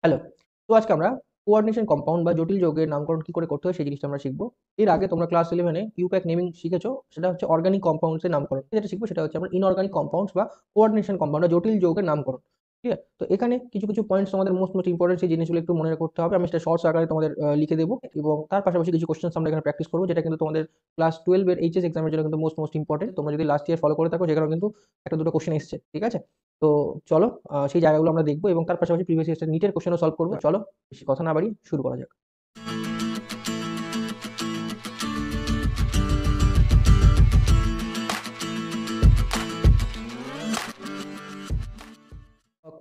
Hello. তো আজকে আমরা কোঅর্ডিনেশন কম্পাউন্ড বা জটিল যৌগের নামকরণ কি করে করতে হয় সেই জিনিসটা আমরা শিখব। এর আগে তোমরা ক্লাস 11 এ ইউপ্যাক নেমিং শিখেছো। সেটা হচ্ছে অর্গানিক কম্পাউন্ডস এর নামকরণ। যেটা শিখবো সেটা হচ্ছে আমরা ইনঅর্গানিক কম্পাউন্ডস বা কোঅর্ডিনেশন কম্পাউন্ড বা জটিল যৌগের নামকরণ। ঠিক আছে? তো এখানে কিছু পয়েন্টস তোমাদের মোস্ট ইম্পোর্টেন্ট সেই জিনিসগুলো একটু মনে করতে হবে। আমি সেটা শর্টস আকারে তোমাদের লিখে দেবো এবং তার পাশাপাশি কিছু কোয়েশ্চেনস আমরা এখানে প্র্যাকটিস করব, যেটা কিন্তু তোমাদের ক্লাস 12 এর এইচএস এক্সামের জন্য কিন্তু মোস্ট ইম্পোর্টেন্ট। তোমরা যদি লাস্ট ইয়ার ফলো করে থাকো সেখানেও কিন্তু একটা দুটো কোয়েশ্চেন এসেছে। ঠিক আছে? তো চলো সেই জায়গাগুলো আমরা দেখবো এবং তার পাশাপাশি প্রিভিয়াস ইয়ার্স নিটের কোশ্চেনও সলভ করবো। চলো বেশি কথা না বাড়িয়ে শুরু করা যাক।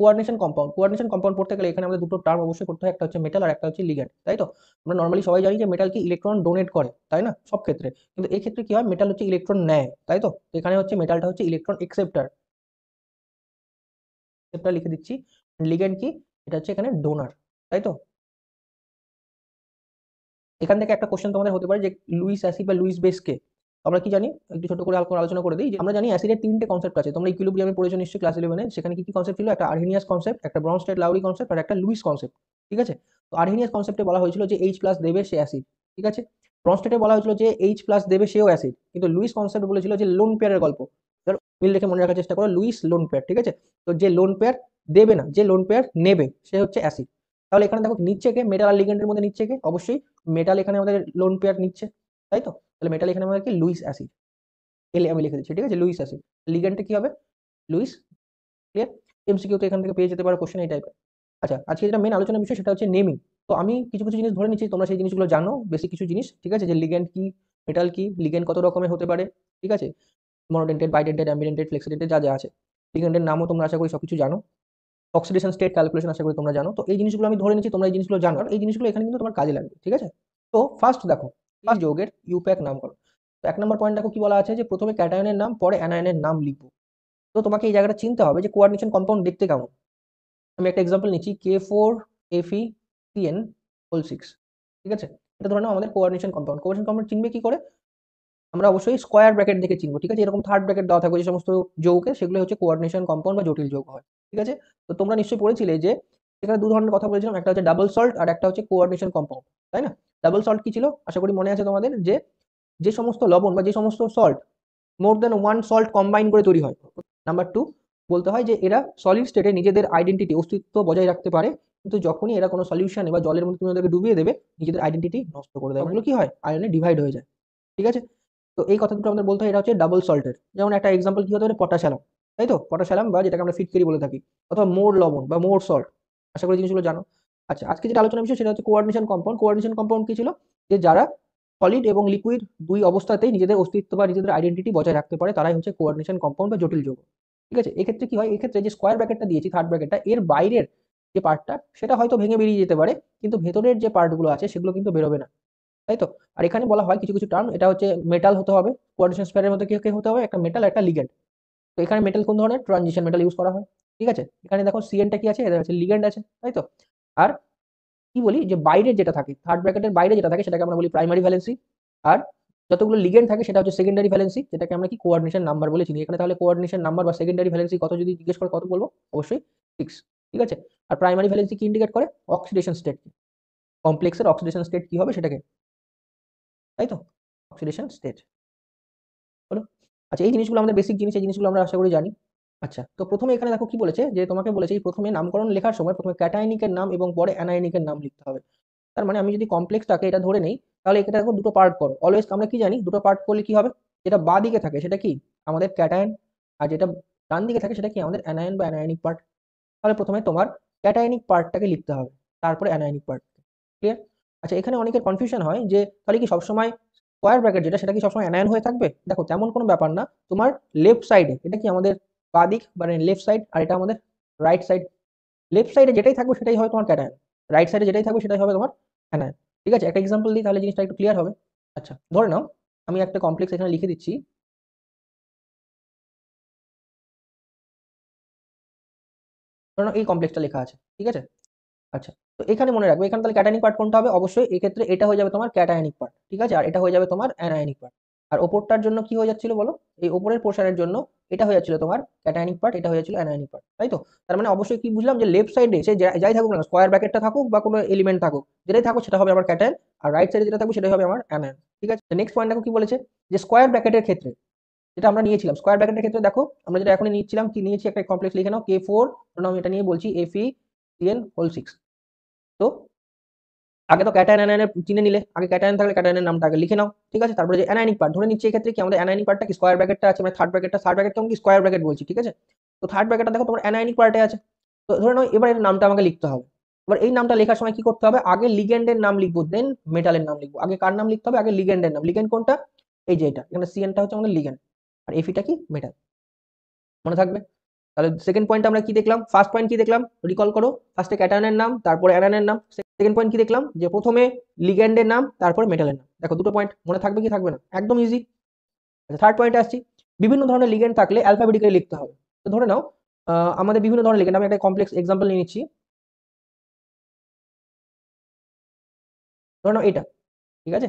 কোঅর্ডিনেশন কম্পাউন্ড পড়তে গেলে এখানে আমাদের দুটো টার্ম অবশ্যই করতে হয়, একটা হচ্ছে মেটাল আর একটা হচ্ছে লিগ্যান্ড, তাই তো? আমরা নর্মালি সবাই জানি যে মেটাল কি ইলেকট্রন ডোনেট করে, তাই না, সব ক্ষেত্রে। কিন্তু এই ক্ষেত্রে কি হয়, মেটাল হচ্ছে ইলেকট্রন নেয়, তাই তো? এখানে হচ্ছে মেটালটা হচ্ছে ইলেকট্রন একসেপ্টার লিখে দিচ্ছি। লিগ্যান্ড কি, এটা হচ্ছে এখানে ডোনার, তাই তো? এখান থেকে একটা কোশ্চেন তোমাদের হতে পারে যে লুইস অ্যাসিড বা লুইস বেস কে আমরা কি জানি, একটু ছোট করে হালকা আলোচনা করে দিই। যে আমরা জানি অ্যাসিডের তিনটে কনসেপ্ট আছে, তোমরা ইকুইলিব্রিয়ামে পড়েছো নিশ্চয়ই ক্লাস 11 এ। সেখানে কি কি কনসেপ্ট ছিল, একটা আর্হেনিয়াস কনসেপ্ট, একটা ব্রনস্টেড লাউরি কনসেপ্ট আর একটা লুইস কনসেপ্ট। ঠিক আছে? তো আর্হেনিয়াস কনসেপ্টে বলা হয়েছিল যে এইচ প্লাস দেবে সে অ্যাসিড, ঠিক আছে। ব্রনস্টেডে বলা হয়েছিল যে এইচ প্লাস দেবে সেও অ্যাসিড, কিন্তু লুইস কনসেপ্ট বলেছিল যে লোন পেয়ারের গল্প। ধরো মিল রেখে মনে রাখার চেষ্টা করো, লুইস লোন পেয়ার, ঠিক আছে। তো যে লোন পেয়ার দেবে না, যে লোন পেয়ার নেবে সে হচ্ছে অ্যাসিড। তাহলে এখানে দেখো নিচ্ছে কে, মেটাল আর লিগ্যান্ডের মধ্যে নিচ্ছে কে, অবশ্যই মেটাল এখানে আমাদের লোন পেয়ার নিচ্ছে, তাই তো? তাহলে মেটাল এখানে আমাদের কি, লুইস অ্যাসিড। এলে আমি লিখে দিচ্ছি, ঠিক আছে, লুইস অ্যাসিড। লিগ্যান্ডটা কি হবে, লুইস। ক্লিয়ার? এমসিকিউ তো এখান থেকে পেয়ে যেতে পারো কোশ্চেন এই টাইপের। আচ্ছা, আজকে যেটা মেন আলোচনার বিষয় সেটা হচ্ছে নেমিং। তো আমি কিছু জিনিস ধরে নিচ্ছি, তোমরা সেই জিনিসগুলো জানো, বেশি কিছু জিনিস, ঠিক আছে, যে লিগ্যান্ড কি, মেটাল কি, লিগ্যান্ড কত রকমের হতে পারে, ঠিক আছে, মনোডেন্টেড, বাইডেন্টেড, অ্যাম্বিডেন্টেড, ফ্লেক্সিডেন্টেড, যা আছে। লিগ্যান্ডের নামও তোমরা আশা করি সবকিছু জানো। অক্সিডেশন স্টেট ক্যালকুলেশন আশা করি তোমরা জানো। তো এই জিনিসগুলো আমি ধরে নিচ্ছি তোমরা এই জিনিসগুলো জানো, আর এই জিনিসগুলো এখানে কিন্তু তোমার কাজে লাগবে, ঠিক আছে। তো ফার্স্ট দেখো, ফার্স্ট যৌগের ইউপ্যাক নামকরণ। তো 1 নম্বর পয়েন্ট দেখো কি বলা আছে, যে প্রথমে ক্যাটায়নের নাম পরে অ্যানায়নের নাম লিখবো। তো তোমাকে এই জায়গাটা চিনতে হবে যে কোঅর্ডিনেশন কম্পাউন্ড দেখতে কেমন। আমি একটা এক্সাম্পল নিচ্ছি, K4Fe3N6, ঠিক আছে। এটা ধরে নাও আমাদের কোঅর্ডিনেশন কম্পাউন্ড। কোঅর্ডিনেশন কম্পাউন্ড চিনবে কি করে, আমরা অবশ্যই স্কোয়ার ব্র্যাকেট দেখে চিনবো, ঠিক আছে। এরকম থার্ড ব্র্যাকেট দেওয়া থাকবে যে সমস্ত যৌগে, সেগুলো হচ্ছে কোঅর্ডিনেশন কম্পাউন্ড বা জটিল যৌগ হয়, ঠিক আছে। তো তোমরা নিশ্চয়ই পড়েছিলে যে এখানে দু ধরনের কথা বলেছিলাম, একটা হচ্ছে ডাবল সল্ট আর একটা হচ্ছে কোঅর্ডিনেশন কম্পাউন্ড, তাই না? ডাবল সল্ট কি ছিল, আশা করি মনে আছে তোমাদের, যে যে সমস্ত লবণ বা যে সমস্ত salt more than one salt combine করে তৈরি হয়। নাম্বার টু, বলতে হয় যে এরা সলিড স্টেটে নিজেদের আইডেন্টিটি, অস্তিত্ব বজায় রাখতে পারে, কিন্তু যখনই এরা কোনো সলিউশনে বা জলের মধ্যে তুমি ওদেরকে ডুবিয়ে দেবে, নিজেদের আইডেন্টিটি নষ্ট করে দেয়, ওগুলো কি হয়, আয়নে ডিভাইড হয়ে যায়, ঠিক আছে। তো এই কথা দুটো আমাদের বলতে হয়, এটা হচ্ছে ডাবল সল্টের। যেমন একটা এক্সাম্পল কি হতে পারে, পটাশিয়াম, তাই তো, পটাশিয়াম বা যেটাকে আমরা ফিটকেরি বলে থাকি, অথবা মোর লবণ বা মোর সল্ট। আশা করি জিনিসগুলো জানো। আচ্ছা, আজকে যেটা আলোচনার বিষয় সেটা হচ্ছে কোঅর্ডিনেশন কম্পাউন্ড। কোঅর্ডিনেশন কম্পাউন্ড কি ছিল, যে যারা সলিড এবং লিকুইড দুই অবস্থাতেই নিজেদের অস্তিত্ব বা নিজেদের আইডেন্টিটি বজায় রাখতে পারে, তারাই হচ্ছে কোঅর্ডিনেশন কম্পাউন্ড বা জটিল যৌগ, ঠিক আছে। এক্ষেত্রে কি হয়, এক্ষেত্রে যে স্কোয়ার ব্র্যাকেটটা দিয়েছি, থার্ড ব্র্যাকেটটা, এর বাইরের যে পার্টটা সেটা হয়তো ভেঙে বেরিয়ে যেতে পারে, কিন্তু ভেতরের যে পার্টগুলো আছে সেগুলো কিন্তু বেরোবে না, তাই তো। আর এখানে বলা হয় কিছু টার্ম, এটা হচ্ছে মেটাল হতে হবে, কোঅর্ডিনেশন স্পেয়ারের মধ্যে কে কে হতে হবে, একটা মেটাল একটা লিগ্যান্ড। তো এখানে মেটাল কোন ধরনের, ট্রানজিশন মেটাল ইউজ করা হয়, ঠিক আছে। এখানে দেখো সিএনটা কি আছে, এটা হচ্ছে লিগ্যান্ড আছে, তাই তো। আর কি বলি, যে বাইরে যেটা থাকে, থার্ড ব্র্যাকেটের বাইরে যেটা থাকে সেটাকে আমরা বলি প্রাইমারি ভ্যালেন্সি। আর যতগুলো লিগ্যান্ড থাকে সেটা হচ্ছে সেকেন্ডারি ভ্যালেন্সি, যেটাকে আমরা কি কোঅর্ডিনেশন নাম্বার বলে চিনি। এখানে তাহলে কোঅর্ডিনেশন নাম্বার বা সেকেন্ডারি ভ্যালেন্সি কত যদি জিজ্ঞেস করে, কত বলবো, অবশ্যই 6, ঠিক আছে। আর প্রাইমারি ভ্যালেন্সি কি ইন্ডিকেট করে, অক্সিডেশন স্টেট, কমপ্লেক্সের অক্সিডেশন স্টেট কি হবে সেটাকে, তাই তো, অক্সিডেশন স্টেট হলো। আচ্ছা, এই জিনিসগুলো আমাদের বেসিক জিনিস, এই জিনিসগুলো আমরা আশা করি জানি। আচ্ছা, তো প্রথমে এখানে দেখো কি বলেছে, যে তোমাকে বলেছে এই প্রথমে নামকরণ লেখার সময় প্রথমে ক্যাটায়নিকের নাম এবং পরে অ্যানায়নিকের নাম লিখতে হবে। তার মানে আমি যদি কমপ্লেক্সটাকে এটা ধরে নেই, তাহলে এটা দেখো দুটো পার্ট করো। অলওয়েজ আমরা কি জানি, দুটো পার্ট করলে কি হবে, যেটা বাঁ দিকে থাকে সেটা কি আমাদের ক্যাটায়ন, আর যেটা ডান দিকে থাকে সেটা কি আমাদের অ্যানায়ন বা অ্যানায়নিক পার্ট। তাহলে প্রথমে তোমার ক্যাটায়নিক পার্টটাকে লিখতে হবে, তারপরে অ্যানায়নিক পার্ট। ক্লিয়ার? আচ্ছা, এখানে অনেকের কনফিউশন হয় যে তাহলে কি সবসময় স্কোয়ার ব্র্যাকেট যেটা সেটা কি সবসময় অ্যানায়ন হয়ে থাকবে। দেখো তেমন কোনো ব্যাপার না। তোমার লেফট সাইডে এটা কি আমাদের বাঁ দিক মানে লেফট সাইড, আর এটা আমাদের রাইট সাইড। লেফট সাইডে যেটাই থাকবে সেটাই হবে তোমার ক্যাটায়ন, রাইট সাইডে যেটাই থাকবে সেটাই হবে তোমার অ্যানায়ন, ঠিক আছে। একটা এক্সাম্পল দিই তাহলে জিনিসটা একটু ক্লিয়ার হবে। আচ্ছা, ধরে নাও আমি একটা কমপ্লেক্স এখানে লিখে দিচ্ছি। ধরে নাও এই কমপ্লেক্সটা লেখা আছে, ঠিক আছে। আচ্ছা, তো এখানে মনে রাখবে, এখানে তাহলে ক্যাটায়নিক পার্ট কোনটা হবে, অবশ্যই এক্ষেত্রে এটা হয়ে যাবে তোমার ক্যাটায়নিক পার্ট, ঠিক আছে, আর এটা হয়ে যাবে তোমার অ্যানায়নিক পার্ট। আর ওপরটার জন্য কি হয়ে যাচ্ছিল বলো, এই ওপরের পোর্শনের জন্য এটা হয়ে যাচ্ছিল তোমার ক্যাটায়নিক পার্ট, এটা হয়ে যাচ্ছিল অ্যানায়নিক পার্ট, তাই তো? তার মানে অবশ্যই কি বুঝলাম যে লেফট সাইডে সে যাই থাকুক না, স্কোয়ার ব্র্যাকেটটা থাকুক বা কোনো এলিমেন্ট থাকুক, যেটাই থাকুক সেটা হবে আমার ক্যাটায়ন, আর রাইট সাইডে যেটা থাকবে সেটাই হবে আমার অ্যানায়ন। ঠিক আছে, নেক্সট পয়েন্ট দেখো কি বলেছে, যে স্কোয়ার ব্র্যাকেটের ক্ষেত্রে যেটা আমরা নিয়েছিলাম, স্কোয়ার ব্র্যাকেটের ক্ষেত্রে দেখো আমরা যেটা এখনই নিচ্ছিলাম, কি নিয়েছি, একটা কমপ্লেক্স লিখে নাও K4, আমি এটা নিয়ে বলছি FeCN6। তো আগে তো ক্যাটায়ন অ্যানায়নের চিনে নিলে, আগে ক্যাটায়ন থাকলে ক্যাটায়নের নামটা আগে লিখে নাও, ঠিক আছে? তারপরে যে অ্যানায়নিক পার্ট ধরে নিচ্ছি, এক্ষেত্রে কি আমাদের অ্যানায়নিক পার্টটা কি স্কোয়ার ব্র্যাকেটটা আছে, মানে থার্ড ব্র্যাকেটকে আমি কি স্কোয়ার ব্র্যাকেট বলছি, ঠিক আছে? তো থার্ড ব্র্যাকেটটা দেখো তোমার অ্যানায়নিক পার্টে আছে। তো ধরে নাও এবার এর নামটা আমাকে লিখতে হবে। এবার এই নামটা লেখার সময় কি করতে হবে, আগে লিগ্যান্ডের নাম লিখবো, দেন মেটালের নাম লিখবো। আগে কার নাম লিখতে হবে, আগে লিগ্যান্ডের নাম। লিগ্যান্ড কোনটা, এই যে এটা, এখানে সিএনটা হচ্ছে আমাদের লিগ্যান্ড, আর এফিটা কি মেটাল, মনে থাকবে? তাহলে সেকেন্ড পয়েন্ট আমরা কি দেখলাম, ফার্স্ট পয়েন্ট কি দেখলাম, রিকল করো, ফার্স্টে ক্যাটায়নের নাম, তারপরে অ্যানায়নের নাম। সেকেন্ড পয়েন্ট কি দেখলাম, যে প্রথমে লিগ্যান্ডের নাম, তারপরে মেটালের নাম। দেখো দুটো পয়েন্ট মনে থাকবে কি থাকবে না, একদম ইজি। থার্ড পয়েন্টে আসছি, বিভিন্ন ধরনের লিগ্যান্ড থাকলে অ্যালফাবেটিক্যালি লিখতে হবে। তো ধরে নাও আমাদের বিভিন্ন ধরনের লিগ্যান্ড, আমি একটা কমপ্লেক্স এক্সাম্পল নিয়ে নিচ্ছি। ধরে নাও এটা, ঠিক আছে,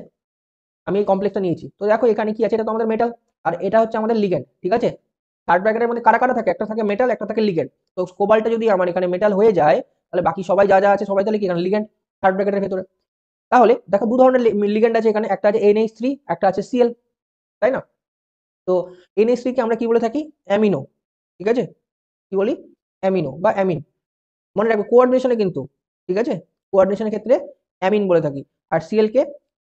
আমি এই কমপ্লেক্সটা নিয়েছি। তো দেখো এখানে কি আছে, এটা তো আমাদের মেটাল, আর এটা হচ্ছে আমাদের লিগ্যান্ড, ঠিক আছে? থার্ড ব্র্যাকেটের মধ্যে কারা কারা থাকে, একটা থাকে মেটাল, একটা থাকে লিগ্যান্ড। তো কোবাল্টটা যদি আমার এখানে মেটাল হয়ে যায়, তাহলে বাকি সবাই যা যা আছে সবাই তাহলে কি এখানে লিগ্যান্ড, থার্ড ব্র্যাকেটের ভেতরে। তাহলে দেখো দু ধরনের লিগ্যান্ড আছে এখানে, একটা আছে NH3, একটা আছে Cl, তাই না? তো NH3 কে আমরা কি বলে থাকি, অ্যামিনো, ঠিক আছে? কি বলি, অ্যামিনো বা অ্যামিন। মনে রাখবে কোঅর্ডিনেশনে কিন্তু, ঠিক আছে, কোঅর্ডিনেশনের ক্ষেত্রে অ্যামিন বলে থাকি। আর Cl কে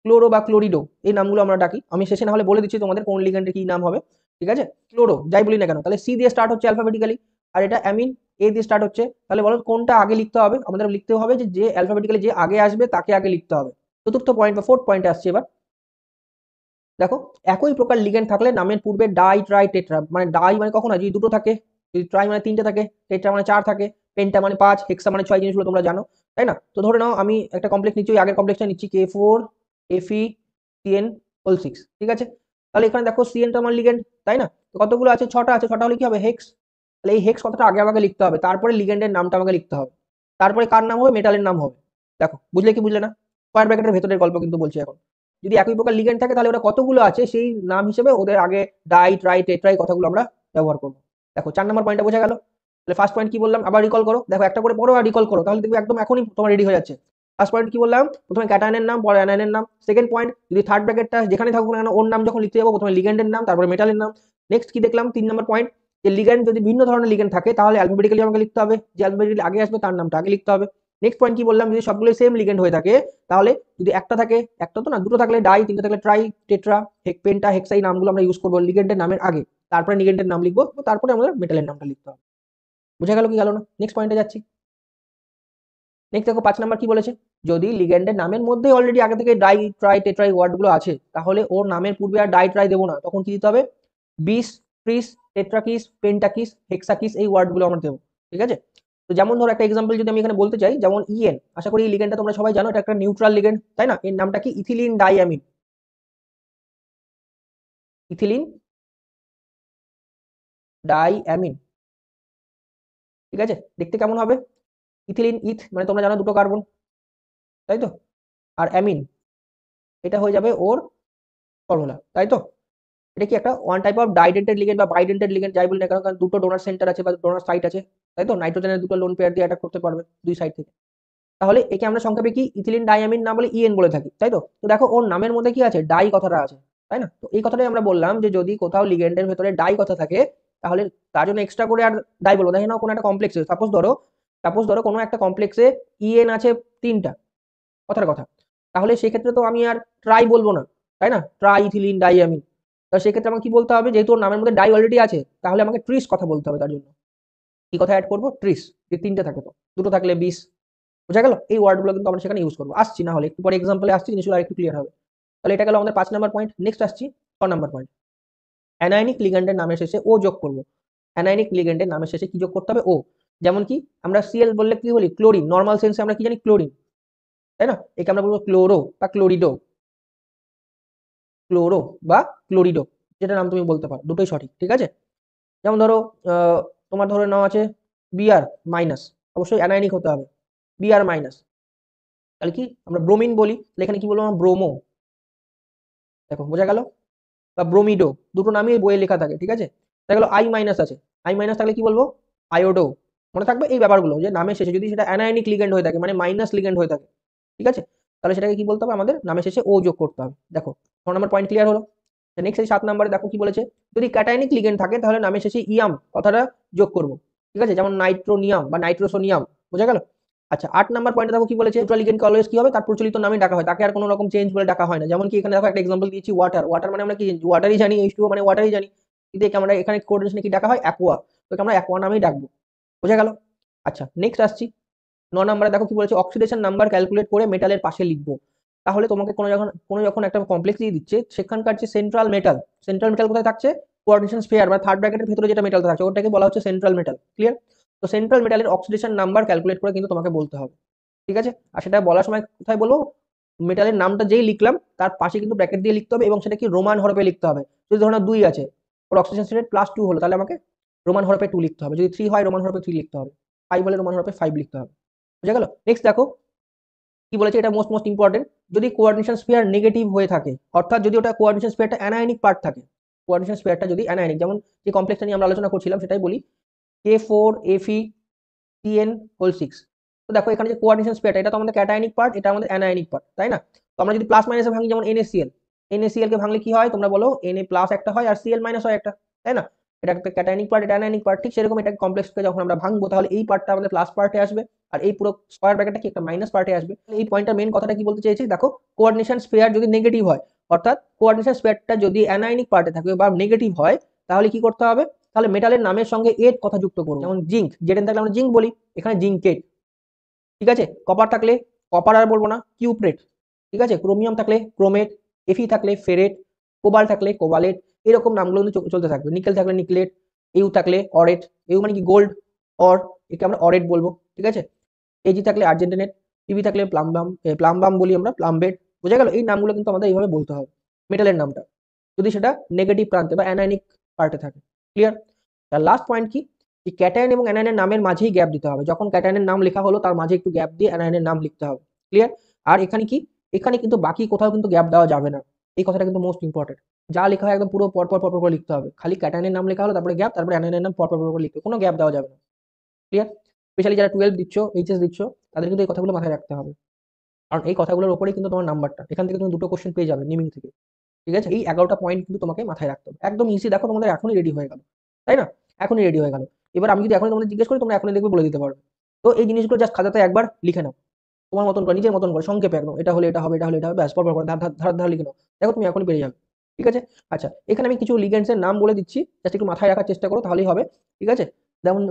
ক্লোরো বা ক্লোরিডো, এই নামগুলো আমরা ডাকি। আমি শেষে না হলে বলে দিচ্ছি তোমাদের কোন লিগ্যান্ডের কি নাম হবে, ঠিক আছে? ক্লোরো যাই বলি না কেন, তাহলে সি দিয়ে স্টার্ট হচ্ছে অ্যালফাবেটিক্যালি, আর এটা অ্যামিন এ দিয়ে স্টার্ট হচ্ছে। তাহলে বলো কোনটা আগে লিখতে হবে, আমাদের লিখতে হবে যে যে অ্যালফাবেটিক্যালি যে আগে আসবে তাকে আগে লিখতে হবে। চতুর্থ পয়েন্ট বা ফোর্থ পয়েন্টে আসছে এবার। দেখো একই প্রকার লিগ্যান্ড থাকলে নামের পূর্বে ডাই ট্রাই টেট্রা, মানে ডাই মানে কখন হয়, যদি দুটো থাকে, যদি ট্রাই মানে তিনটে থাকে, টেট্রা মানে চার থাকে, পেন্টা মানে পাঁচ, হেক্সা মানে ছয়, জিনিসগুলো তোমরা জানো, তাই না? তো ধরে নাও আমি একটা কমপ্লেক্স নিচ্ছি, ওই আগের কমপ্লেক্সটা নিচ্ছি K4FeCN6, ঠিক আছে? তাহলে এখানে দেখো সিএনটা আমার লিগ্যান্ড, তাই না? তো কতগুলো আছে, ছটা আছে, ছটা হলে কি হবে, হেক্স। তাহলে এই হেক্স কথাটা আগে আমাকে লিখতে হবে, তারপরে লিগ্যান্ডের নামটা আমাকে লিখতে হবে, তারপরে কার নাম হবে, মেটালের নাম হবে। দেখো বুঝলে কি বুঝলে না, স্কয়ার ব্র্যাকেটের ভেতরের গল্প কিন্তু বলছি এখন। যদি একই প্রকার লিগ্যান্ড থাকে তাহলে ওটা কতগুলো আছে সেই নাম হিসেবে ওদের আগে ডাই ট্রাই টেট্রাই কথাগুলো আমরা ব্যবহার করবো। দেখো 4 নম্বর পয়েন্টটা বোঝা গেল। তাহলে ফার্স্ট পয়েন্ট কি বললাম, আবার রিকল করো, দেখো একটা করে পড়ো আর রিকল করো, তাহলে দেখবে একদম এখনই তোমার রেডি হয়ে যাচ্ছে। ফার্স্ট পয়েন্ট কি বললাম, প্রথমে ক্যাটায়নের নাম, পরে অ্যানায়নের নাম। সেকেন্ড পয়েন্ট, যদি থার্ড ব্র্যাকেটটা যেখানে থাকুক না কেন, ওর নাম যখন লিখতে যাবো প্রথমে লিগ্যান্ডের নাম, তারপরে মেটালের নাম। নেক্সট কি দেখলাম, 3 নম্বর পয়েন্ট, যে লিগ্যান্ড যদি ভিন্ন ধরনের লিগ্যান্ড থাকে তাহলে অ্যালফাবেটিক্যালি আমাকে লিখতে হবে, যে অ্যালফাবেটিক্যালি আগে আসবে তার নামটা আগে লিখতে হবে। নেক্সট পয়েন্ট কি বললাম, যদি সবগুলো সেম লিগ্যান্ড হয়ে থাকে, তাহলে যদি একটা থাকে, একটা তো না, দুটো থাকলে ডাই, তিনটে থাকলে ট্রাই, টেট্রা, পেন্টা, হেক্সা, এই নামগুলো আমরা ইউজ করবো লিগ্যান্ডের নামের আগে, তারপরে লিগ্যান্ডের নাম লিখবো, তারপরে আমাদের মেটালের নামটা লিখতে হবে। বোঝা গেল কি গেল না, নেক্সট পয়েন্টে যাচ্ছি। নেক্সট দেখো 5 নাম্বার কি বলেছে, যদি লিগ্যান্ডের নামের মধ্যে অলরেডি আগে থেকে ডাই ট্রাই টেট্রাই ওয়ার্ডগুলো আছে, তাহলে ওর নামের পূর্বে আর ডাই ট্রাই দেবো না, তখন কি দিতে হবে, বিস, ট্রিস, টেট্রাকিস, পেন্টাকিস, হেক্সাকিস, এই ওয়ার্ডগুলো আমরা দেবো, ঠিক আছে? তো যেমন ধরো একটা এক্সাম্পল যদি আমি এখানে বলতে চাই, যেমন ইএন, আশা করি এই লিগ্যান্ডটা তোমরা সবাই জানো, এটা একটা নিউট্রাল লিগ্যান্ড, তাই না? এর নামটা কি, ইথিলিন ডাইঅ্যামিন, ইথিলিন ডাইঅ্যামিন, ঠিক আছে? দেখতে কেমন হবে, ইথিলিন ইথ মানে তোমরা জানো দুটো কার্বন, তাই তো? আর অ্যামিন, এটা হয়ে যাবে ওর ফর্মুলা, তাই তো? এটা কি একটা ওয়ান টাইপ অফ ডাইডেন্টেড লিগেন্ড বা বাইডেন্টেড লিগেন্ড যাই বলি না কেন, কারণ দুটো ডোনার সেন্টার আছে বা ডোনার সাইট আছে, তাই তো? নাইট্রোজেনের দুটো লোন পেয়ার দিয়ে অ্যাটাক করতে পারবে দুই সাইড থেকে। তাহলে একে আমরা সংক্ষেপে কি ইথিলিন ডাইঅ্যামিন না বলে ইএন বলে থাকি, তাই তো? তো দেখো ওর নামের মধ্যে কি আছে, ডাই কথাটা আছে, তাই না? তো এই কথাটাই আমরা বললাম যে যদি কোথাও লিগেন্ডের ভেতরে ডাই কথা থাকে, তাহলে তার জন্য এক্সট্রা করে আর ডাই বলবো। দেখে নাও কোনো একটা কমপ্লেক্সে, সাপোজ ধরো কোনো একটা কমপ্লেক্সে ইএন আছে 3টা, কথার কথা, তাহলে সেক্ষেত্রে তো আমি আর ট্রাই বলবো না, তাই না? Try ethylene diamine. তো সেক্ষেত্রে আমাকে কি বলতে হবে, যেহেতু ওর নামের মধ্যে ডাই অলরেডি আছে, তাহলে আমাকে ট্রিস কথা বলতে হবে। তার জন্য কি কথা অ্যাড করবো, ট্রিস। যে 3টে থাকে, তো দুটো থাকলে 20। বোঝা গেল, এই ওয়ার্ডগুলো কিন্তু আমরা সেখানে ইউজ করবো। আসছি না হলে একটু পরে এক্সাম্পলে আসছি, জিনিসগুলো আরেকটু ক্লিয়ার হবে। তাহলে এটা গেল আমাদের 5 নাম্বার পয়েন্ট। নেক্সট আসছি 6 নাম্বার পয়েন্ট, অ্যানায়নিক লিগ্যান্ডের নামের শেষে ও যোগ করবো। অ্যানায়নিক লিগ্যান্ডের নামের শেষে কি যোগ করতে হবে, ও। যেমন কি আমরা সিএল বললে কি বলি, ক্লোরিন, নর্মাল সেন্সে আমরা কি জানি, ক্লোরিন, তাই না? একে আমরা বলবো ক্লোরো বা ক্লোরিডো, ক্লোরো বা ক্লোরিডো, যেটা নাম তুমি বলতে পারো, দুটোই সঠিক, ঠিক আছে? যেমন ধরো তোমার ধরে নাও আছে বিআর মাইনাস, অবশ্যই অ্যানায়নিক হতে হবে, বিআর মাইনাস। তাহলে কি আমরা ব্রোমিন বলি, তাহলে এখানে কি বলবো, আমরা ব্রোমো। দেখো বোঝা গেল? বা ব্রোমিডো, দুটো নামই এই বইয়ে লেখা থাকে, ঠিক আছে? দেখা গেল আই মাইনাস আছে, আই মাইনাস থাকলে কি বলবো? আয়োডো। মনে থাকবে এই ব্যাপারগুলো, যে নামের শেষে যদি সেটা অ্যানায়নিক লিগ্যান্ড হয়ে থাকে, মানে মাইনাস লিগ্যান্ড হয়ে থাকে, ঠিক আছে? তাহলে সেটাকে কি বলতে হবে? আমাদের নামের শেষে ও যোগ করতে হবে। দেখো 6 নম্বর পয়েন্ট ক্লিয়ার হলো। নেক্সট এই 7 নম্বরে দেখো কি বলেছে, যদি ক্যাটায়নিক লিগ্যান্ড থাকে তাহলে নামের শেষে ইয়াম কথাটা যোগ করব, ঠিক আছে? যেমন নাইট্রোনিয়াম বা নাইট্রোসোনিয়াম, বোঝা গেল? আচ্ছা 8 নাম্বার পয়েন্টে দেখো কি বলেছে, নিউট্রাল লিগ্যান্ডকে অলওয়েজ কি হবে? তার প্রচলিত নামে ডাকা হয়, তাকে আর কোনো রকম চেঞ্জ বলে ডাকা হয় না। যেমন কি এখানে দেখো একটা এক্সাম্পল দিয়েছি, ওয়াটার। ওয়াটার মানে আমরা কি ওয়াটারই জানি, H2O মানে ওয়াটারই জানি, কিন্তু একে আমরা এখানে কোঅর্ডিনেশনে কি ডাকা হয়? অ্যাকোয়া। তো আমরা অ্যাকোয়া নামেই ডাকবো, বোঝা গেল? আচ্ছা নেক্সট আসছি 9 নম্বরে, দেখো কি বলেছে, অক্সিডেশন নাম্বার ক্যালকুলেট করে মেটালের পাশে লিখবো। তাহলে তোমাকে কোনো যখন একটা কমপ্লেক্স দিয়ে দিচ্ছে, সেখানকার যে সেন্ট্রাল মেটাল কোথায় থাকছে? কোঅর্ডিনেশন স্ফিয়ার বা থার্ড ব্র্যাকেটের ভিতরে যেটা মেটাল থাকছে ওটাকে বলা হচ্ছে সেন্ট্রাল মেটাল, ক্লিয়ার? তো সেন্ট্রাল মেটালের অক্সিডেশন নাম্বার ক্যালকুলেট করে কিন্তু তোমাকে বলতে হবে, ঠিক আছে? আর সেটা বলার সময় কোথায় বলবো? মেটালের নামটা যেই লিখলাম তার পাশে কিন্তু ব্র্যাকেট দিয়ে লিখতে হবে, এবং সেটা কি রোমান হরফে লিখতে হবে। যদি ধরো 2 আছে, ওর অক্সিজেন স্টেট +2 হলো, তাহলে আমাকে রোমান হরফে 2 লিখতে হবে। যদি 3 হয় রোমান হরফে 3 লিখতে হবে। 5 হলে রোমান হরফে 5 লিখতে হবে, বুঝা গেল? নেক্সট দেখো কি বলেছে, এটা মোস্ট ইম্পর্টেন্ট, যদি কোঅর্ডিনেশন স্ফিয়ার নেগেটিভ হয়ে থাকে, অর্থাৎ যদি ওটা কোঅর্ডিনেশন স্ফিয়ারটা অ্যানায়নিক পার্ট থাকে, কোঅর্ডিনেশন স্ফিয়ারটা যদি অ্যানায়নিক, যেমন যে কমপ্লেক্সটা নিয়ে আমরা আলোচনা করছিলাম সেটাই বলি, K4Fe CN6। তো দেখো এখানে যে কোঅর্ডিনেশন স্ফিয়ারটা, এটা তো আমাদের ক্যাটায়নিক পার্ট, এটা আমাদের অ্যানায়নিক পার্ট, তাই না? তো আমরা যদি প্লাস মাইনাসে ভাঙি, যেমন NaCl কে ভাঙলে কি হয় তোমরা বলো? Na প্লাস একটা হয় আর Cl মাইনাস হয় একটা, তাই না? এটা একটা ক্যাটায়নিক পার্ট, এটা অ্যানায়নিক পার্ট। ঠিক সেরকম এটা কমপ্লেক্সকে যখন আমরা ভাঙবো, তাহলে এই পার্টটা আমাদের প্লাস পার্টে আসবে, আর এই পুরো স্কয়ার ব্র্যাকেটটা কি একটা মাইনাস পার্টে আসবে। এই পয়েন্টটা মেন কথাটা কি বলতে চেয়েছি, দেখো কোঅর্ডিনেশন স্ফিয়ার যদি নেগেটিভ হয়, অর্থাৎ কোঅর্ডিনেশন স্ফিয়ারটা যদি অ্যানায়নিক পার্টে থাকে বা নেগেটিভ হয়, তাহলে কি করতে হবে? তাহলে মেটালের নামের সঙ্গে এর কথা যুক্ত করবো। যেমন জিঙ্ক, জেডেন থাকলে আমরা জিঙ্ক বলি, এখানে জিঙ্কেট, ঠিক আছে? কপার থাকলে কপার আর বলবো না, কিউপ্রেট, ঠিক আছে? ক্রোমিয়াম থাকলে ক্রোমেট, এফি থাকলে ফেরেট, কোবাল থাকলে কোবালেট, এরকম নামগুলো কিন্তু চলতে থাকবে। নিকেল থাকলে নিকলেট, ইউ থাকলে অরেট, ইউ মানে কি গোল্ড, অর, একে আমরা অরেট বলবো, ঠিক আছে? এজি থাকলে আর্জেন্টিনেট, পিবি থাকলে প্লামবাম বলি আমরা, প্লামবেট, বোঝা গেল? এই নামগুলো কিন্তু আমাদের এইভাবে বলতে হবে মেটালের নামটা, যদি সেটা নেগেটিভ প্রান্তে বা অ্যানায়নিক পার্টে থাকে, ক্লিয়ার? তার লাস্ট পয়েন্ট কি, যে ক্যাটায়ন এবং অ্যানায়নের নামের মাঝেই গ্যাপ দিতে হবে। যখন ক্যাটায়নের নাম লেখা হলো তার মাঝে একটু গ্যাপ দিয়ে অ্যানায়নের নাম লিখতে হবে, ক্লিয়ার? আর এখানে কি, এখানে কিন্তু বাকি কোথাও কিন্তু গ্যাপ দেওয়া যাবে না, এই কথাটা কিন্তু মোস্ট ইম্পর্টেন্ট। যা লেখা হয় একদম পুরো পরপর করে লিখতে হবে, খালি ক্যাটায়নের নাম লেখা হলো তারপরে গ্যাপ, তারপরে অ্যানায়নের নাম পরপর করে লিখতে হবে, কোনো গ্যাপ দেওয়া যাবে না, ক্লিয়ার? স্পেশালি যারা 12 দিচ্ছ, এইচএস দিচ্ছ, তাদের কিন্তু এই কথাগুলো মাথায় রাখতে হবে, কারণ এই কথাগুলোর উপরেই কিন্তু তোমার নাম্বারটা, এখান থেকে তুমি দুটো কোশ্চেন পেয়ে যাবে নিমিং থেকে, ঠিক আছে? এই 11টা পয়েন্ট কিন্তু তোমাকে মাথায় রাখতে হবে, একদম ইজি। দেখো তোমাদের এখনই রেডি হয়ে গেল, তাই না? এখনই রেডি হয়ে গেল। এবার আমি যদি এখনই তোমাদের জিজ্ঞেস করি, তোমরা এখনই দেখবে বলে দিতে পারবে। তো এই জিনিসগুলো জাস্ট খাতাতে একবার লিখে নাও, তোমার মতন করে, নিজের মতন করে, সংক্ষেপে একদম, এটা হলে এটা হবে, এটা হলে এটা হবে, ব্যাস পরপর করে ধার লিখে নাও। দেখো তুমি এখনই পেরে যাবে, ঠিক আছে? আচ্ছা এখানে আমি কিছু লিগ্যান্ডস এর নাম বলে দিচ্ছি, জাস্ট একটু মাথায় রাখার চেষ্টা করো, তাহলেই হবে, ঠিক আছে? যেমন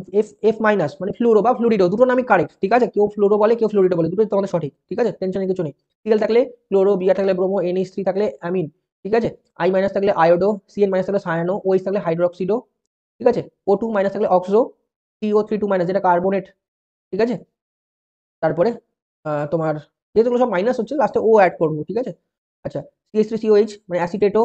এফ মাইনাস মানে ফ্লুরো বা ফ্লুরিডো, দুটো নামই কারেক্ট, ঠিক আছে? কেউ ফ্লুরো বলে, কেউ ফ্লুরিডো বলে, দুটোই তোমাদের সঠিক, ঠিক আছে? টেনশনের কিছু নেই। সিএল থাকলে ক্লোরো, বিআর থাকলে ব্রোমো, NH3 থাকলে অ্যামিন, ঠিক আছে? আই মাইনাস থাকলে আয়োডো, CN মাইনাস থাকলে সায়ানো, OH থাকলে হাইড্রোক্সিডো, ঠিক আছে? O2 মাইনাস থাকলে অক্সো, CO32 মাইনাস যেটা কার্বনেট, ঠিক আছে? তারপরে তোমার যেহেতু এগুলো সব মাইনাস হচ্ছে, লাস্টে ও অ্যাড করবো, ঠিক আছে? আচ্ছা CH3COH মানে অ্যাসিটেটো,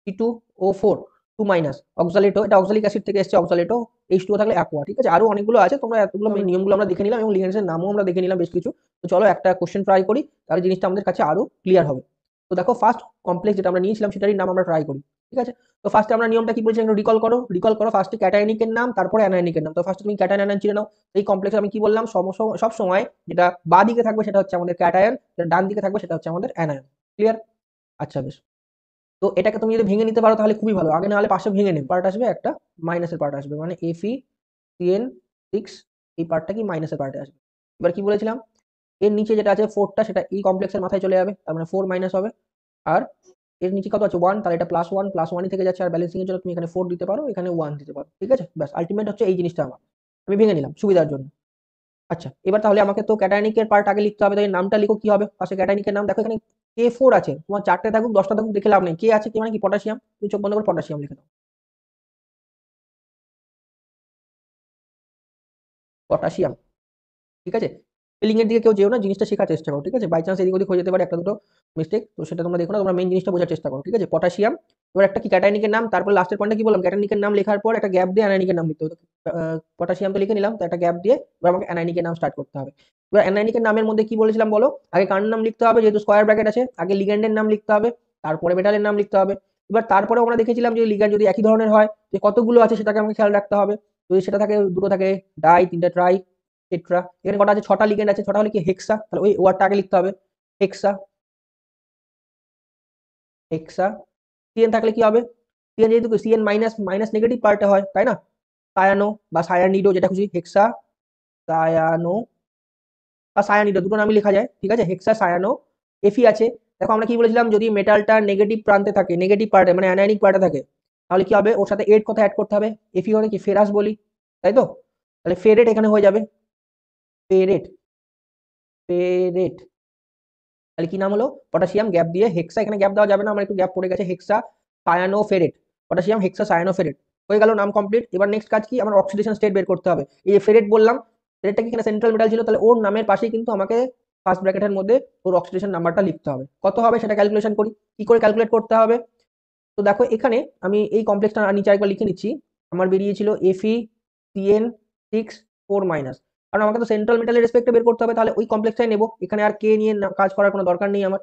C2O4 2 মাইনাস, অক্সালেটো, এটা অক্সালিক অ্যাসিড থেকে এসেছে অক্সালেটো, H2O থাকলে অ্যাকোয়া, ঠিক আছে? আরো অনেকগুলো আছে, তোমরা এতগুলো নিয়মগুলো আমরা দেখে নিলাম এবং লিগ্যান্ডস এর নামও আমরা দেখে নিলাম বেশ কিছু। তো চলো একটা কোশ্চেন ট্রাই করি, তাহলে জিনিসটা আমাদের কাছে আরো ক্লিয়ার হবে। তো দেখো ফার্স্ট কমপ্লেক্স যেটা আমরা নিয়েছিলাম সেটারই নাম আমরা ট্রাই করি, ঠিক আছে? তো ফার্স্টে আমরা নিয়মটা কি বলছি একটু রিকল করো। ফার্স্টে ক্যাটায়নিকের নাম, তারপরে অ্যানায়নিকের নাম। তো ফার্স্টে তুমি ক্যাটায়ন অ্যানায়ন চিনে নাও। এই কমপ্লেক্সে আমি কি বললাম, সব সময় যেটা বাঁ দিকে থাকবে সেটা হচ্ছে আমাদের ক্যাটায়ন, যেটা ডান দিকে থাকবে সেটা হচ্ছে আমাদের অ্যানায়ন, ক্লিয়ার? আচ্ছা বেশ। তো এটাকে তুমি যদি ভেঙে নিতে পারো তাহলে খুবই ভালো, আগে না হলে পাশে ভেঙে নেবে, পার্ট আসবে একটা মাইনাসের পার্ট আসবে, মানে FeCN6, এই পার্টটা কি মাইনাসের পার্টে আসবে। এবার কি বলেছিলাম, এর নিচে যেটা আছে 4টা, সেটা এই কমপ্লেক্সের মাথায় চলে যাবে, তার মানে 4 মাইনাস হবে। আর এর নিচে কত আছে 1, তাহলে এটা +1 থেকে যাচ্ছে, আর ব্যালেন্সিং এর জন্য তুমি এখানে 4 দিতে পারো, এখানে 1 দিতে পারো, ঠিক আছে? ব্যাস আলটিমেট হচ্ছে এই জিনিসটা আমার, আমি ভেঙে নিলাম সুবিধার জন্য। আচ্ছা এবার তাহলে আমাকে তো ক্যাটায়নিকের পার্ট আগে লিখতে হবে, তাই নামটা লিখো কি হবে পাশে ক্যাটায়নিকের নাম। দেখো এখানে K4 আছে, তোমার 4টে থাকুক 10টা থাকুক দেখে লাভ নেই, কে আছে, কে মানে কি পটাশিয়াম, তুমি চোখ বন্ধ করে পটাশিয়াম লিখে দাও, পটাশিয়াম, ঠিক আছে? স্পেলিং এর দিকে কেউ যেও না, জিনিসটা শেখার চেষ্টা করো, ঠিক আছে? বাই চান্স এদিক ওদিক হয়ে যেতে পারে একটা দুটো মিস্টেক, তো সেটা তোমরা দেখো না, তোমরা মেইন জিনিসটা বোঝার চেষ্টা করো, ঠিক আছে? পটাশিয়াম। এবার একটা কি ক্যাটায়নিকের নাম, তারপর লাস্টের পয়েন্টটা কি বললাম, ক্যাটায়নিকের নাম লেখার পর একটা গ্যাপ দিয়ে অ্যানায়নিকের নাম লিখতে হবে। পটাশিয়াম তো লিখে নিলাম, তো একটা গ্যাপ দিয়ে এবার আমাকে অ্যানায়নিকের নাম স্টার্ট করতে হবে। এবার অ্যানায়নিকের নামের মধ্যে কি বলেছিলাম বলো, আগে কার নাম লিখতে হবে, যেহেতু স্কয়ার ব্র্যাকেট আছে, আগে লিগ্যান্ডের নাম লিখতে হবে, তারপরে মেটালের নাম লিখতে হবে। এবার তারপরেও আমরা দেখেছিলাম যে লিগ্যান্ড যদি একই ধরনের হয়, যে কতগুলো আছে সেটাকে আমাকে খেয়াল রাখতে হবে। যদি সেটা থাকে, দুটো থাকে ডাই, তিনটা ট্রাই, টেট্রা, এখানে কটা আছে, 6টা লিগ্যান্ড আছে, 6টা হলে কি হেক্সা, তাহলে ওই ওয়ার্ডটা আগে লিখতে হবে, হেক্সা। হেক্সা। সিএন থাকলে কি হবে, সিএন যেহেতু সিএন মাইনাস মাইনাস নেগেটিভ পার্টে হয়, তাই না? সায়ানো বা সায়ানিডো, যেটা খুশি, হেক্সা সায়ানো বা সায়ানিডো, দুটো নামই লেখা যায়, ঠিক আছে? হেক্সা সায়ানো। এফি আছে। দেখো আমরা কি বলেছিলাম, যদি মেটালটা নেগেটিভ প্রান্তে থাকে, নেগেটিভ পার্টে মানে অ্যানায়নিক পার্টে থাকে, তাহলে কি হবে, ওর সাথে এড কথা অ্যাড করতে হবে। এফি মানে কি, ফেরাস বলি, তাই তো? তাহলে ফেরেট এখানে হয়ে যাবে, ফেরেট, ফেরেট। তাহলে কি নাম হলো, পটাশিয়াম গ্যাপ দিয়ে হেক্সা, এখানে গ্যাপ দেওয়া যাবে না, আমার একটু গ্যাপ পড়ে গেছে, হেক্সা সায়ানোফেরেট, পটাশিয়াম হেক্সা সায়ানোফেরেট। হয়ে গেল নাম কমপ্লিট। এবার নেক্সট কাজ কি, আমার অক্সিডেশন স্টেট বের করতে হবে। এই যে ফেরেট বললাম, ফেরেটটা কি এখানে সেন্ট্রাল মেটাল ছিল, তাহলে ওর নামের পাশেই কিন্তু আমাকে ফার্স্ট ব্র্যাকেটের মধ্যে ওর অক্সিডেশন নাম্বারটা লিখতে হবে। কত হবে সেটা ক্যালকুলেশন করি, কি করে ক্যালকুলেট করতে হবে। তো দেখো এখানে আমি এই কমপ্লেক্সটা নিচে একবার লিখে নিচ্ছি। আমার বেরিয়েছিল এফি সিএন 6 4-, কারণ আমাকে তো সেন্ট্রাল মেটালের রেসপেক্টে বের করতে হবে, তাহলে ওই কমপ্লেক্সটাই নেব, এখানে আর কে নিয়ে কাজ করার কোনো দরকার নেই আমার।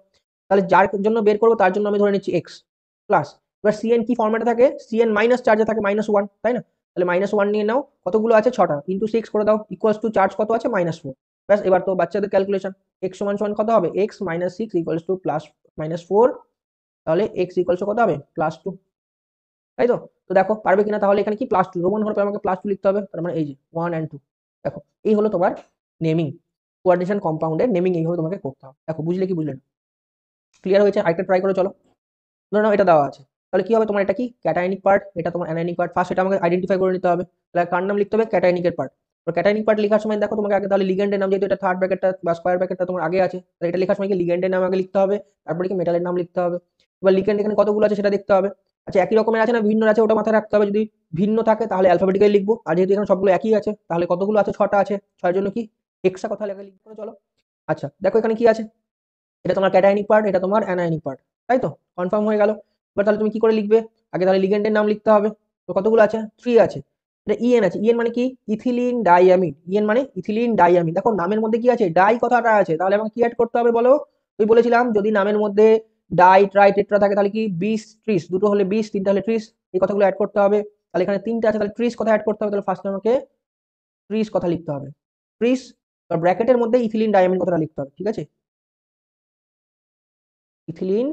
তাহলে যার জন্য বের করবো তার জন্য আমি ধরে নিচ্ছি এক্স প্লাস, এবার সিএন কি ফর্মেটে থাকে, সিএন মাইনাস চার্জে থাকে -1, তাই না? তাহলে -1 নিয়ে নাও, কতগুলো আছে, 6টা, ইন্টু 6 করে দাও, ইকুয়ালস টু চার্জ কত আছে, -4। ব্যাস, এবার তো বাচ্চাদের ক্যালকুলেশন, এক্স সমান সমান কত হবে, এক্স -6 ইকুয়ালস টু প্লাস -4, তাহলে এক্স ইকুয়ালস কত হবে, +2, তাই তো? তো দেখো পারবে কিনা, তাহলে এখানে কি +2 রোমান হওয়ার পর আমাকে +2 লিখতে হবে, তার মানে এই যে 1 and 2। দেখো এই হলো তোমার নেমিং, কোঅর্ডিনেশন কম্পাউন্ডের নেমিং এইভাবে তোমাকে করতে হবে। দেখো বুঝলে কি বুঝলে না, ক্লিয়ার হয়েছে? আরেকটা ট্রাই করে চলো। ধরে নাও এটা দেওয়া আছে, তাহলে কি হবে, তোমার এটা কি ক্যাটায়নিক পার্ট, এটা তোমার অ্যানায়নিক পার্ট, ফার্স্ট এটা আমাকে আইডেন্টিফাই করে নিতে হবে। তাহলে কার নাম লিখতে হবে, ক্যাটায়নিকের পার্ট। তো ক্যাটায়নিক পার্ট লেখার সময় দেখো তোমাকে আগে তাহলে লিগ্যান্ডের নাম, যেহেতু এটা থার্ড ব্র্যাকেটটা বা স্কয়ার ব্র্যাকেটটা তোমার আগে আছে, তাহলে এটা লেখার সময় কি লিগ্যান্ডের নাম আগে লিখতে হবে, তারপরে কি মেটালের নাম লিখতে হবে। এবার লিগ্যান্ড এখানে কতগুলো আছে সেটা দেখতে হবে। আচ্ছা একই রকমের আছে না ভিন্ন আছে, ওটা মাথায় রাখতে হবে, যদি ভিন্ন থাকে তাহলে অ্যালফাবেটিক্যালি লিখবো, আর যেহেতু এখানে সবগুলো একই আছে, তাহলে কতগুলো আছে, 6টা আছে, 6 জন্য কি এক্সট্রা কথা লেখা লিখবো, চলো। আচ্ছা দেখো এখানে কি আছে, এটা তোমার ক্যাটায়নিক পার্ট, এটা তোমার অ্যানায়নিক পার্ট, তাই তো? কনফার্ম হয়ে গেল। এবার তাহলে তুমি কি করে লিখবে, আগে তাহলে লিগ্যান্ডের নাম লিখতে হবে। তো কতগুলো আছে, 3 আছে। এটা ইএন আছে, ইএন মানে কি, ইথিলিন ডাইয়ামিন, ইএন মানে ইথিলিন ডাইয়ামিন। দেখো নামের মধ্যে কি আছে, ডাই কথাটা আছে, তাহলে আমাকে কি অ্যাড করতে হবে বলো। ওই বলেছিলাম যদি নামের মধ্যে ডাই ট্রাই টেট্রা থাকে তাহলে কি 20 30, দুটো হলে 20, তিনটা হলে 30, এই কথাগুলো অ্যাড করতে হবে। তাহলে এখানে 3টে আছে, তাহলে 30 কথা অ্যাড করতে হবে, তাহলে ফার্স্টে আমাকে 30 কথা লিখতে হবে, 30, ব্র্যাকেটের মধ্যে ইথিলিন ডাইয়ামিন কথাটা লিখতে হবে, ঠিক আছে? Ethylene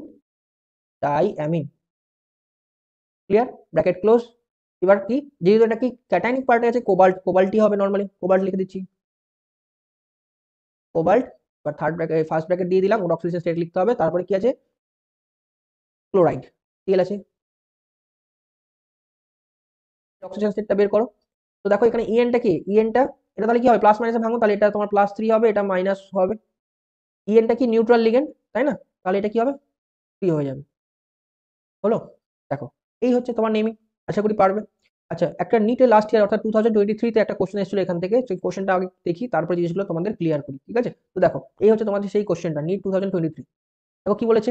diamine, clear, bracket close. এবার কি, যেহেতু এটা কি ক্যাটায়নিক পার্টে আছে, কোবাল্ট, কোবাল্টই হবে নরমালি, কোবাল্ট লিখে দিচ্ছি, কোবাল্ট। এবার থার্ড ব্র্যাকেট ফার্স্ট ব্র্যাকেট দিয়ে দিলাম, ওর অক্সিজেন স্টেট লিখতে হবে, তারপরে কি আছে, ক্লোরাইড, সিএল আছে, অক্সিজেন স্টেটটা বের করো। তো দেখো এখানে ইএনটা কি, ইএনটা এটা তাহলে কি হবে, প্লাস মাইনাসে ভাঙো, তাহলে এটা তোমার +3 হবে, এটা মাইনাস হবে। ইএনটা কি নিউট্রাল লিগেন্ড, তাই না? তাহলে এটা কি হবে, 3 হয়ে যাবে, হলো। দেখো এই হচ্ছে তোমার নেমিং, আশা করি পারবে। আচ্ছা একটা নিটে লাস্ট ইয়ার অর্থাৎ 2023 তে একটা কোশ্চেন এসেছিল এখান থেকে, সেই কোশ্চেনটা আগে দেখি, তারপরে জিনিসগুলো তোমাদের ক্লিয়ার করি, ঠিক আছে? তো দেখো এই হচ্ছে তোমাদের সেই কোশ্চেনটা, নিট 2023। দেখো কি বলেছে,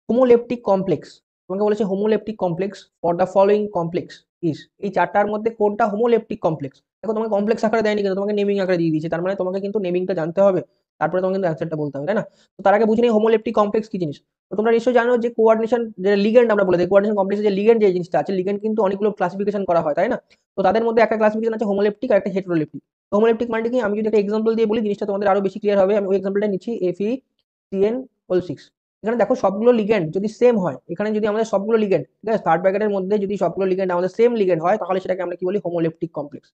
হোমোলেপটিক কমপ্লেক্স, তোমাকে বলেছে homoleptic complex for the following complex is, এই চারটার মধ্যে কোনটা হোমোলেপটিক কমপ্লেক্স। দেখো তোমাকে কমপ্লেক্স আকারে দেয়নি, কিন্তু তোমাকে নেমিং আকারে দিয়ে দিয়েছে, তার মানে তোমাকে কিন্তু নেমিংটা জানতে হবে, তারপরে তোমাকে কিন্তু অ্যান্সারটা বলতে হবে, তাই না? তো তার আগে বুঝে নিই হোমোলেপটিক কমপ্লেক্স কি জিনিস। তো তোমরা নিশ্চয়ই জানো যে কোঅর্ডিনেশন যে লিগেন্ড আমরা বলে থাকি, কোঅর্ডিনেশন কমপ্লেক্সে যে লিগেন্ড যে জিনিসটা আছে, লিগেন্ড কিন্তু অনেকগুলো ক্লাসিফিকেশন করা হয়, তাই না? তো তাদের মধ্যে একটা ক্লাসিফিকেশন আছে হোমোলেপটিক আর একটা হেটেরোলেপটিক। হোমোলেপটিক মানে কি, আমি যদি একটা এক্সাম্পল দিয়ে বলি জিনিসটা তোমাদের আরো বেশি ক্লিয়ার হবে, আমি ওই এক্সাম্পলটা নিচ্ছি, FeCN6। এখানে দেখো সবগুলো লিগ্যান্ড যদি সেম হয়, এখানে যদি আমাদের সবগুলো লিগ্যান্ড, ঠিক আছে, থার্ড ব্র্যাকেটের মধ্যে যদি সবগুলো লিগ্যান্ড আমাদের সেম লিগ্যান্ড হয়, তাহলে সেটাকে আমরা কি বলি, হোমোলেপটিক কমপ্লেক্স,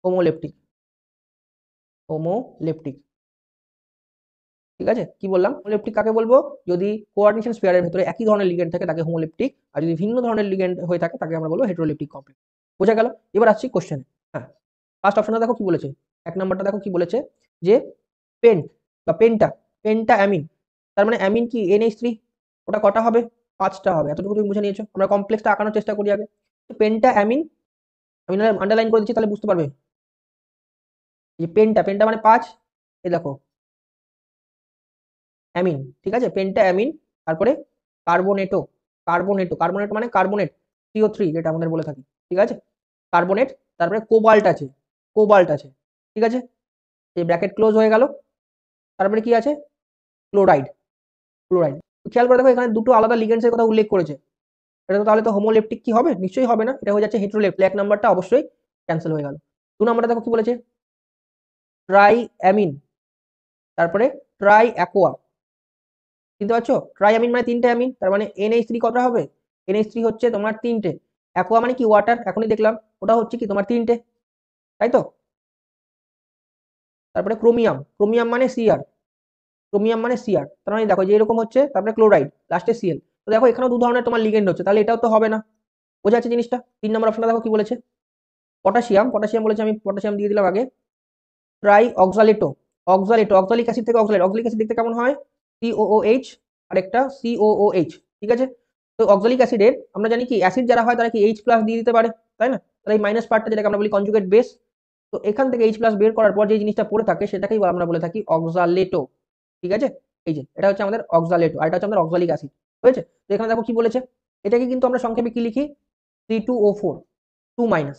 হোমোলেপটিক, হোমোলেপটিক, ঠিক আছে? কি বললাম, হোমোলেপটিক কাকে বলবো, যদি কোঅর্ডিনেশন স্পেয়ারের ভিতরে একই ধরনের লিগ্যান্ড থাকে তাকে হোমোলেপটিক, আর যদি ভিন্ন ধরনের লিগ্যান্ড হয়ে থাকে তাকে আমরা বলবো হেটেরোলেপটিক কমপ্লেক্স। বোঝা গেল? এবার আসছি কোশ্চেনে। হ্যাঁ, ফার্স্ট অপশনটা দেখো কি বলেছে, 1 নম্বরটা দেখো কি বলেছে, যে পেন্ট বা পেন্টা, পেন্টা অ্যামিন, তার মানে অ্যামিন কি NH3, ওটা কটা হবে, 5টা হবে, এতটুকু তুমি বুঝে নিয়েছো। আমরা কমপ্লেক্সটা আঁকানোর চেষ্টা করি আগে। পেন্টা অ্যামিন, আমি আন্ডারলাইন করে দিচ্ছি তাহলে বুঝতে পারবে, যে পেন্টা, পেন্টা মানে 5, এই দেখো অ্যামিন, ঠিক আছে, পেন্টা অ্যামিন, তারপরে কার্বোনেটো, কার্বোনেটো, কার্বোনেট মানে কার্বোনেট, CO3 যেটা আমাদের বলে থাকি, ঠিক আছে, কার্বোনেট, তারপরে কোবাল্ট আছে, কোবাল্ট আছে, ঠিক আছে, এই ব্র্যাকেট ক্লোজ হয়ে গেল। তারপরে কি আছে, ক্লোরাইড, ক্লোরাইড। খেয়াল করে দেখো এখানে দুটো আলাদা লিগেন্ডসের কথা উল্লেখ করেছে, এটা তো তাহলে তো হোমোলেপটিক কি হবে? নিশ্চয়ই হবে না, এটা হয়ে যাচ্ছে হেটেরোলেপ্ট, এক নাম্বারটা অবশ্যই ক্যান্সেল হয়ে গেল। 2 নাম্বারটা দেখো কি বলেছে, ট্রাই অ্যামিন, তারপরে ট্রাই অ্যাকোয়া, চিনতে পারছো? ট্রাই অ্যামিন মানে 3টে অ্যামিন, তার মানে NH3 কতটা হবে? NH3 হচ্ছে তোমার 3টে। অ্যাকোয়া মানে কি ওয়াটার, এখনই দেখলাম, ওটা হচ্ছে কি তোমার 3টে, তাই তো? তারপরে ক্রোমিয়াম, ক্রোমিয়াম মানে Cr, ক্রোমিয়াম মানে Cr, তার মানে দেখো যে এরকম হচ্ছে, তারপরে ক্লোরাইড, লাস্টে Cl। তো দেখো এখানেও 2 ধরনের তোমার লিগেন্ড হচ্ছে, তাহলে এটাও তো হবে না। বোঝা যাচ্ছে জিনিসটা? 3 নম্বর অপশনটা দেখো কি বলেছে, পটাশিয়াম, পটাশিয়াম বলেছে, আমি পটাশিয়াম দিয়ে দিলাম আগে। ট্রাই অক্সালেটো, অক্সালেটো, অক্সালিক অ্যাসিড থেকে অক্সালেট, অক্সালিক অ্যাসিড দেখতে কেমন হয়? COOH আর একটা COOH, ঠিক আছে? তো অক্সালিক অ্যাসিডের আমরা জানি কি অ্যাসিড যারা হয় তারা কি H প্লাস দিয়ে দিতে পারে, তাই না? তাহলে এই মাইনাস পার্টটা যেটাকে আমরা বলি কনজুগেট বেস, তো এখান থেকে H প্লাস বের করার পর যে জিনিসটা পড়ে থাকে সেটাকেই আমরা বলে থাকি অক্সালেটো, ঠিক আছে? এই যে এটা হচ্ছে আমাদের অক্সালেটো, আর এটা হচ্ছে আমাদের অক্সালিক অ্যাসিড, হয়েছে? তো এখানে দেখো কি বলেছে, এটাকে কিন্তু আমরা সংক্ষেপে কি লিখি, C2O4, 2 মাইনাস,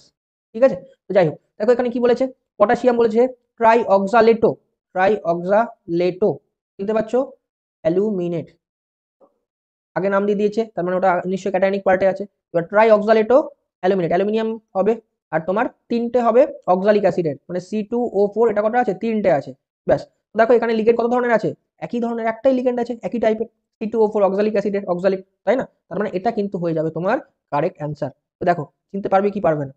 ঠিক আছে? তো যাই হোক, দেখো এখানে কি বলেছে, পটাশিয়াম বলেছে ট্রাই অক্সালেটো, ট্রাই অক্সালেটো, চিনতে পারছো? অ্যালুমিনেট, আগে নাম দিয়ে দিয়েছে, তার মানে ওটা নিশ্চয়ই ক্যাটায়নিক পার্টে আছে। এবার ট্রাই অক্সালেটো অ্যালুমিনেট, অ্যালুমিনিয়াম হবে, আর তোমার 3টে হবে অক্সালিক অ্যাসিডের, মানে C2O4, এটা কটা আছে? 3টে আছে, ব্যাস। দেখো এখানে লিগেন্ড কত ধরনের আছে? একই ধরনের একটাই লিগেন্ড আছে, একই টাইপের, C2O4 অক্সালিক অ্যাসিডের, অক্সালিক, তাই না? তার মানে এটা কিন্তু হয়ে যাবে তোমার কারেক্ট অ্যান্সার। তো দেখো চিনতে পারবে কি পারবে না?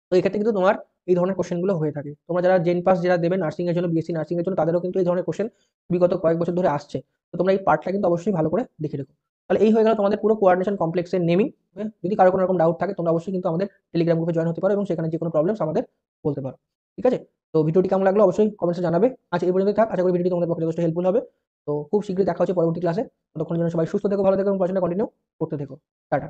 তো এই ক্ষেত্রে কিন্তু তোমার এই ধরনের কোশ্চেনগুলো হয়ে থাকে। তোমরা যারা জেন পাস যারা দেবে নার্সিং এর জন্য, বিএসসি নার্সিং এর জন্য, তাদেরও কিন্তু এই ধরনের কোশ্চেন বিগত কয়েক বছর ধরে আসছে। তো তোমরা এই পার্টটা কিন্তু অবশ্যই ভালো করে দেখে রেখো। তাহলে এই হয়ে গেল তোমাদের পুরো কোঅর্ডিনেশন কমপ্লেক্সের নেমিং। যদি কারো কোনো রকম ডাউট থাকে তোমরা অবশ্যই কিন্তু আমাদের টেলিগ্রাম গ্রুপে জয়েন হতে পারো এবং সেখানে যে কোনো প্রবলেমস আমাদের বলতে পারো। ঠিক আছে? তো ভিডিওটি কেমন লাগলো অবশ্যই কমেন্টসে জানাবে। আজ এই পর্যন্তই থাক। আশা করি ভিডিওটি তোমাদের পক্ষে যথেষ্ট হেল্পফুল হবে। তো খুব শীঘ্রই দেখা হচ্ছে পরবর্তী ক্লাসে। ততক্ষণের জন্য সবাই সুস্থ থেকো, ভালো থেকো এবং পড়াশোনা কন্টিনিউ করতে থেকো। টাটা।